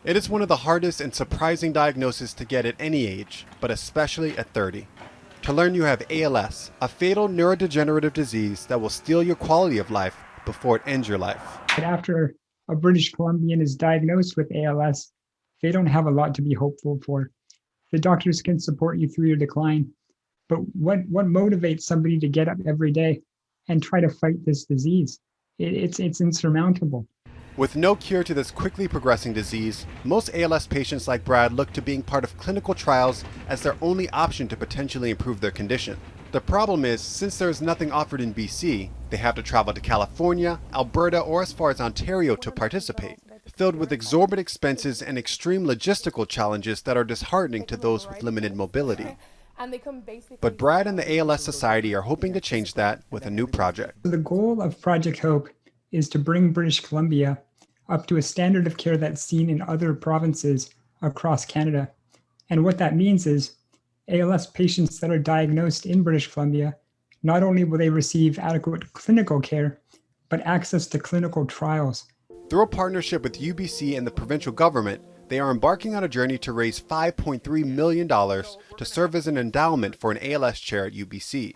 It is one of the hardest and surprising diagnoses to get at any age, but especially at 30. To learn you have ALS, a fatal neurodegenerative disease that will steal your quality of life before it ends your life. After a British Columbian is diagnosed with ALS, they don't have a lot to be hopeful for. The doctors can support you through your decline, but what motivates somebody to get up every day and try to fight this disease? It's insurmountable. With no cure to this quickly progressing disease, most ALS patients like Brad look to being part of clinical trials as their only option to potentially improve their condition. The problem is, since there is nothing offered in BC, they have to travel to California, Alberta, or as far as Ontario to participate, filled with exorbitant expenses and extreme logistical challenges that are disheartening to those with limited mobility. But Brad and the ALS Society are hoping to change that with a new project. The goal of Project Hope is to bring British Columbia up to a standard of care that's seen in other provinces across Canada. And what that means is ALS patients that are diagnosed in British Columbia, not only will they receive adequate clinical care, but access to clinical trials. Through a partnership with UBC and the provincial government, they are embarking on a journey to raise $5.3 million to serve as an endowment for an ALS chair at UBC.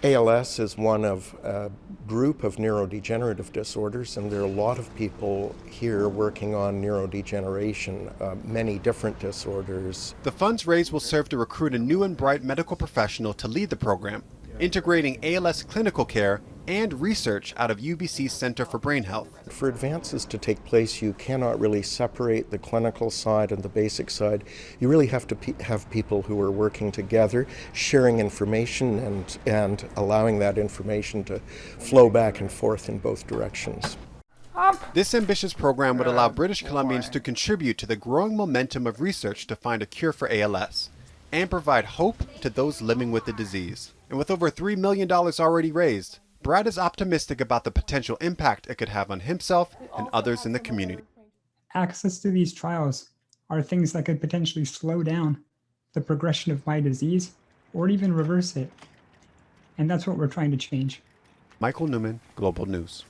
ALS is one of a group of neurodegenerative disorders, and there are a lot of people here working on neurodegeneration, many different disorders. The funds raised will serve to recruit a new and bright medical professional to lead the program, integrating ALS clinical care and research out of UBC's Center for Brain Health. For advances to take place, you cannot really separate the clinical side and the basic side. You really have to have people who are working together, sharing information and allowing that information to flow back and forth in both directions. This ambitious program would allow British Columbians to contribute to the growing momentum of research to find a cure for ALS and provide hope to those living with the disease. And with over $3 million already raised, Brad is optimistic about the potential impact it could have on himself and others in the community. Access to these trials are things that could potentially slow down the progression of my disease or even reverse it. And that's what we're trying to change. Michael Newman, Global News.